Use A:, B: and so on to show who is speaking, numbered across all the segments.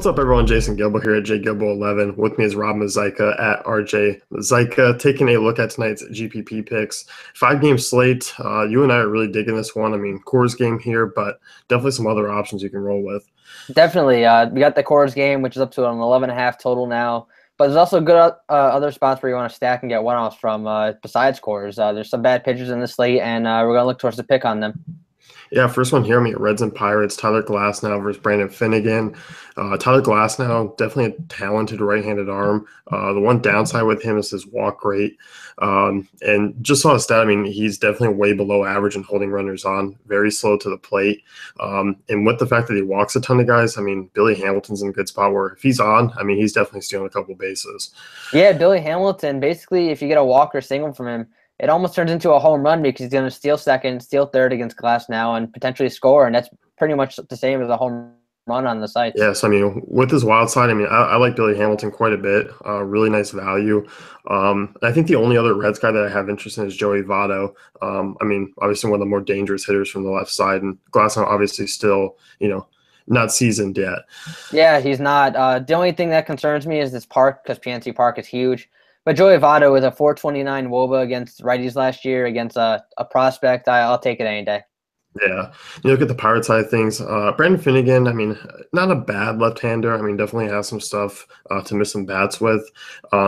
A: What's up, everyone? Jason Gilbo here at JGilbo11. With me is Rob Mazika at RJ Mazika. Taking a look at tonight's GPP picks. 5-game slate. You and I are really digging this one. I mean, Coors game here, but definitely some other options you can roll with.
B: Definitely. We got the Coors game, which is up to an 11.5 total now. But there's also good other spots where you want to stack and get one-offs from besides Coors. There's some bad pitchers in the slate, and we're going to look towards the pick on them.
A: Yeah, first one here, I mean, Reds and Pirates, Tyler Glasnow versus Brandon Finnegan. Tyler Glasnow, definitely a talented right-handed arm. The one downside with him is his walk rate. And just saw a stat, I mean, he's definitely way below average in holding runners on, very slow to the plate. And with the fact that he walks a ton of guys, I mean, Billy Hamilton's in a good spot where if he's on, I mean, he's definitely stealing a couple bases.
B: Yeah, Billy Hamilton, basically, if you get a walk or single from him, it almost turns into a home run because he's going to steal second, steal third against Glasnow, and potentially score. And that's pretty much the same as a home run on the sites.
A: Yes, I mean, with his wild side, I mean, I like Billy Hamilton quite a bit. Really nice value. I think the only other Reds guy that I have interest in is Joey Votto. I mean, obviously one of the more dangerous hitters from the left side, and Glasnow obviously still, not seasoned yet.
B: Yeah, he's not. The only thing that concerns me is this park because PNC Park is huge. But Joey Votto with a 4.29 WOBA against righties last year against a prospect, I'll take it any day.
A: Yeah. You look at the Pirate side of things. Brandon Finnegan, I mean, not a bad left-hander. I mean, definitely has some stuff to miss some bats with.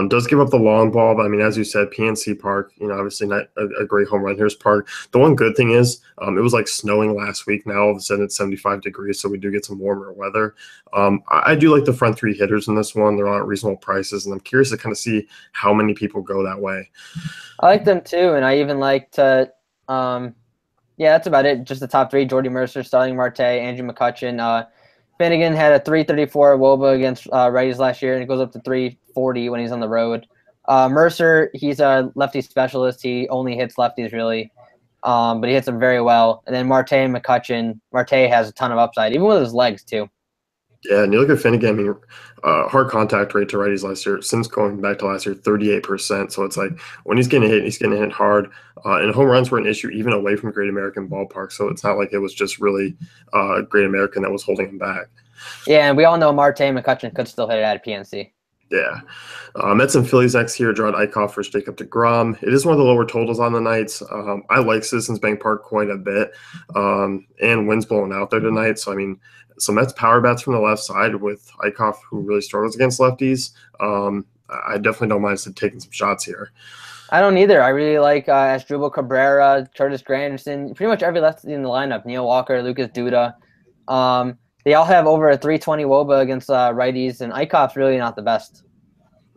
A: Does give up the long ball, but I mean, as you said, PNC Park, obviously not a great home run hitters park. The one good thing is it was like snowing last week. Now all of a sudden it's 75 degrees, so we do get some warmer weather. I do like the front three hitters in this one. They're all at reasonable prices, and I'm curious to kind of see how many people go that way.
B: I like them too, and I even like to yeah, that's about it. Just the top three: Jordy Mercer, Starling Marte, Andrew McCutchen. Finnegan had a 3.34 WOBA against righties last year, and it goes up to 3.40 when he's on the road. Mercer, he's a lefty specialist. He only hits lefties, really, but he hits them very well. And then Marte and McCutchen. Marte has a ton of upside, even with his legs, too.
A: Yeah, and you look at Finnegan, I mean, hard contact rate to righties last year, since going back to last year, 38%. So it's like when he's getting hit hard. And home runs were an issue even away from Great American Ballpark. So it's not like it was just really Great American that was holding him back.
B: Yeah, and we all know Marte and McCutchen could still hit it at PNC.
A: Yeah. Mets and Phillies next here. Gerard Eichhoff versus Jacob deGrom. It is one of the lower totals on the nights. I like Citizens Bank Park quite a bit. And wind's blowing out there tonight. So, I mean, some Mets power bats from the left side with Eichhoff, who really struggles against lefties. I definitely don't mind taking some shots here.
B: I don't either. I really like Asdrubal Cabrera, Curtis Granderson, pretty much every lefty in the lineup. Neil Walker, Lucas Duda. They all have over a 3.20 WOBA against righties, and Eichhoff's really not the best.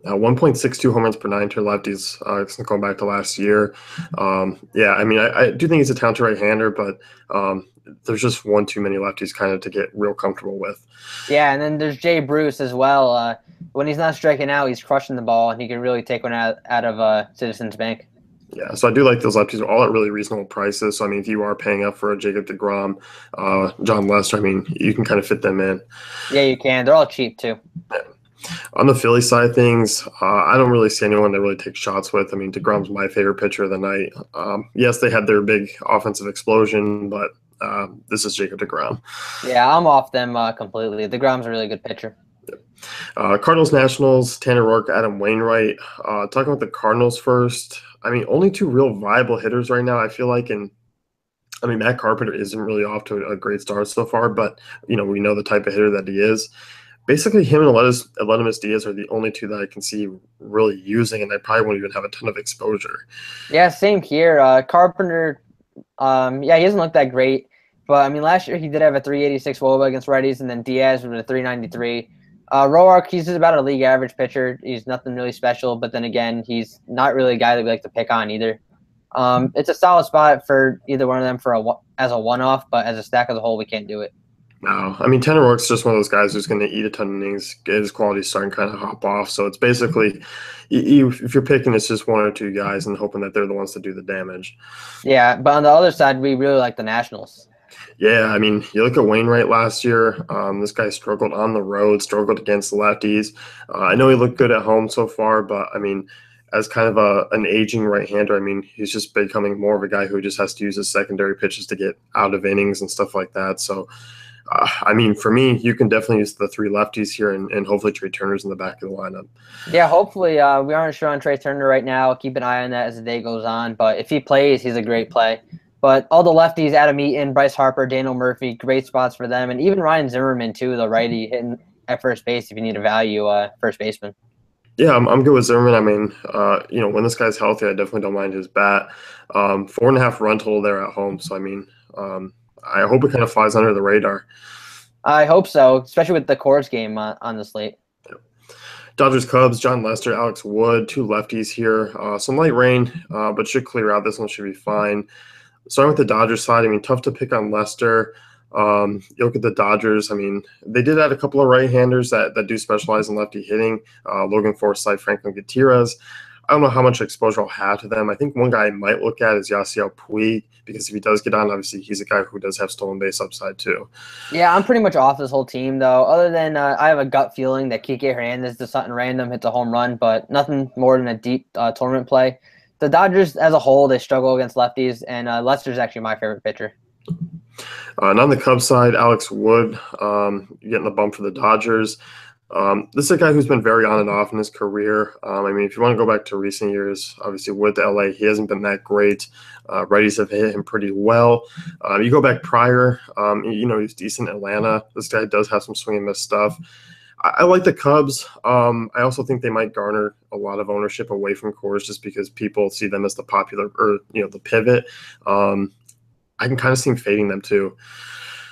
A: 1.62 home runs per nine to lefties going back to last year. Yeah, I mean, I do think he's a talented right-hander, but there's just one too many lefties kind of to get real comfortable with.
B: Yeah, and then there's Jay Bruce as well. When he's not striking out, he's crushing the ball, and he can really take one out of Citizens Bank.
A: Yeah, so I do like those lefties all at really reasonable prices. So, I mean, if you are paying up for a Jacob deGrom, John Lester, I mean, you can kind of fit them in.
B: Yeah, you can. They're all cheap, too.
A: Yeah. On the Philly side of things, I don't really see anyone to really take shots with. I mean, deGrom's my favorite pitcher of the night. Yes, they had their big offensive explosion, but this is Jacob deGrom.
B: Yeah, I'm off them completely. deGrom's a really good pitcher.
A: Cardinals Nationals, Tanner Roark, Adam Wainwright. Talking about the Cardinals first, I mean, only two real viable hitters right now, I feel like. And I mean, Matt Carpenter isn't really off to a great start so far, but, we know the type of hitter that he is. Basically, him and Aledmus Diaz are the only two that I can see really using, and I probably won't even have a ton of exposure.
B: Yeah, same here. Carpenter, yeah, he doesn't look that great. But, I mean, last year he did have a 3.86 WOBA against righties, and then Diaz with a 3.93. Roark, he's about a league average pitcher. He's nothing really special, but then again, he's not really a guy that we like to pick on either. It's a solid spot for either one of them as a one-off, but as a stack as a whole, we can't do it.
A: No, I mean, Tanner Roark's just one of those guys who's going to eat a ton of innings, get his quality starting kind of hop off. So it's basically, if you're picking, it's just one or two guys and hoping that they're the ones to do the damage.
B: Yeah, but on the other side, we really like the Nationals.
A: Yeah, I mean, you look at Wainwright last year. This guy struggled on the road, struggled against the lefties. I know he looked good at home so far, but, I mean, as kind of an aging right-hander, I mean, he's just becoming more of a guy who just has to use his secondary pitches to get out of innings and stuff like that. So I mean, for me, you can definitely use the three lefties here and hopefully Trey Turner's in the back of the lineup.
B: Yeah, hopefully. We aren't sure on Trey Turner right now. Keep an eye on that as the day goes on. But if he plays, he's a great play. But all the lefties, Adam Eaton, Bryce Harper, Daniel Murphy, great spots for them. And even Ryan Zimmerman, too, the righty, hitting at first base if you need a value first baseman.
A: Yeah, I'm good with Zimmerman. I mean, when this guy's healthy, I definitely don't mind his bat. 4.5 run total there at home. So, I mean, I hope it kind of flies under the radar.
B: I hope so, especially with the Coors game on the slate.
A: Dodgers, Cubs, John Lester, Alex Wood, two lefties here. Some light rain, but should clear out. This one should be fine. Starting with the Dodgers side, I mean, tough to pick on Lester. You look at the Dodgers, I mean, they did add a couple of right-handers that do specialize in lefty hitting. Logan Forsythe, Franklin Gutierrez. I don't know how much exposure I'll have to them. I think one guy I might look at is Yasiel Puig, because if he does get on, obviously he's a guy who does have stolen base upside too.
B: Yeah, I'm pretty much off this whole team, though. Other than I have a gut feeling that Kike Hernandez does something random, hits a home run, but nothing more than a deep tournament play. The Dodgers as a whole, they struggle against lefties, and Lester's actually my favorite pitcher.
A: And on the Cubs side, Alex Wood, getting the bump for the Dodgers. This is a guy who's been very on and off in his career. I mean, if you want to go back to recent years, obviously Wood to LA, he hasn't been that great. Righties have hit him pretty well. You go back prior, he's decent in Atlanta. This guy does have some swing and miss stuff. I like the Cubs. I also think they might garner a lot of ownership away from Coors just because people see them as the popular, or the pivot. I can kind of see him fading them too.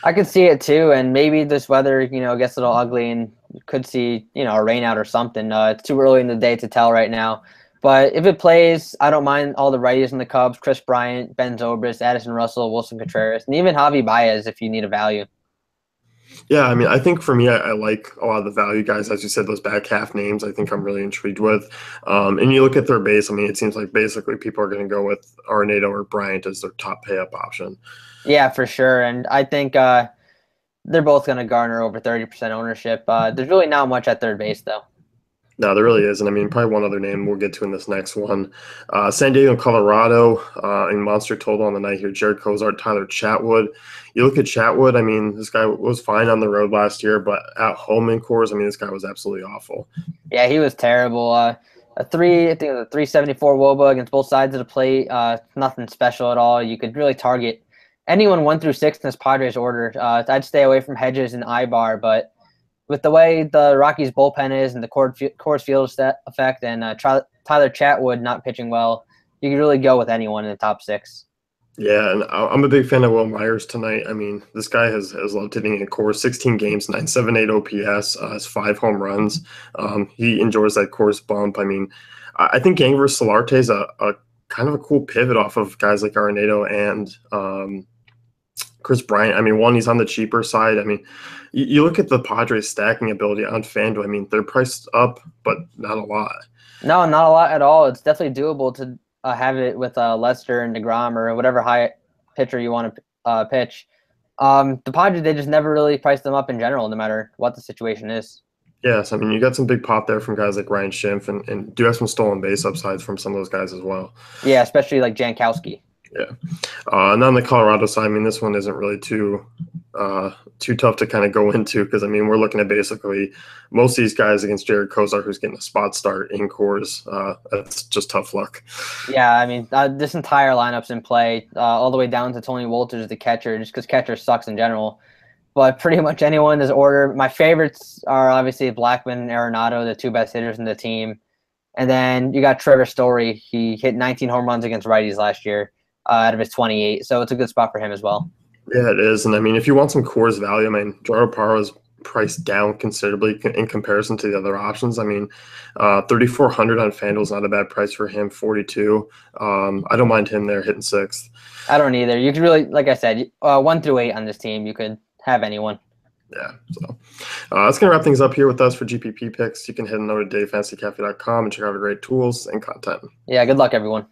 B: I could see it too, and maybe this weather, gets a little ugly, and you could see, a rain out or something. It's too early in the day to tell right now. But if it plays, I don't mind all the righties in the Cubs: Chris Bryant, Ben Zobrist, Addison Russell, Wilson Contreras, and even Javi Baez if you need a value.
A: Yeah, I mean, I think for me, I like a lot of the value guys. As you said, those back half names, I think I'm really intrigued with. And you look at their base, I mean, it seems like basically people are going to go with Arenado or Bryant as their top pay-up option.
B: Yeah, for sure. And I think they're both going to garner over 30% ownership. There's really not much at third base, though.
A: No, there really isn't. I mean, probably one other name we'll get to in this next one. San Diego, Colorado, in monster total on the night here, Jared Cozart, Tyler Chatwood. You look at Chatwood, I mean, this guy was fine on the road last year, but at home in Coors, I mean, this guy was absolutely awful.
B: Yeah, he was terrible. I think it was a 374 WOBA against both sides of the plate. Nothing special at all. You could really target anyone 1 through 6 in this Padres order. I'd stay away from Hedges and Ibar, but with the way the Rockies bullpen is and the Coors Field effect and Tyler Chatwood not pitching well, you could really go with anyone in the top 6.
A: Yeah, and I'm a big fan of Will Myers tonight. I mean, this guy has loved hitting in Coors, 16 games, 978 OPS, has 5 home runs. He enjoys that Coors bump. I mean, I think Yang versus Solarte is a kind of a cool pivot off of guys like Arenado and Chris Bryant. I mean, one, he's on the cheaper side. I mean, you look at the Padres stacking ability on FanDuel. I mean, they're priced up, but not a lot.
B: No, not a lot at all. It's definitely doable to have it with Lester and DeGrom or whatever high pitcher you want to pitch. The Padres, they just never really price them up in general, no matter what the situation is.
A: Yes, I mean, you got some big pop there from guys like Ryan Schimpf and do have some stolen base upsides from some of those guys as well.
B: Yeah, especially like Jankowski.
A: Yeah. And on the Colorado side, I mean, this one isn't really too tough to kind of go into because, I mean, we're looking at basically most of these guys against Jared Cozart, who's getting a spot start in Coors. That's just tough luck.
B: Yeah, I mean, this entire lineup's in play all the way down to Tony Wolters, the catcher, just because catcher sucks in general. But pretty much anyone in this order. My favorites are obviously Blackman and Arenado, the 2 best hitters in the team. And then you got Trevor Story. He hit 19 home runs against righties last year out of his 28. So it's a good spot for him as well.
A: Yeah, it is. And I mean, if you want some Coors value, I mean, Gerardo Parra is priced down considerably in comparison to the other options. I mean, 3,400 on FanDuel is not a bad price for him. 42. I don't mind him there hitting 6th.
B: I don't either. You could really, like I said, 1 through 8 on this team. You could have anyone.
A: Yeah, so that's going to wrap things up here with us for GPP picks. You can head on over to DaveFantasyCafe.com and check out our great tools and content.
B: Yeah, good luck, everyone.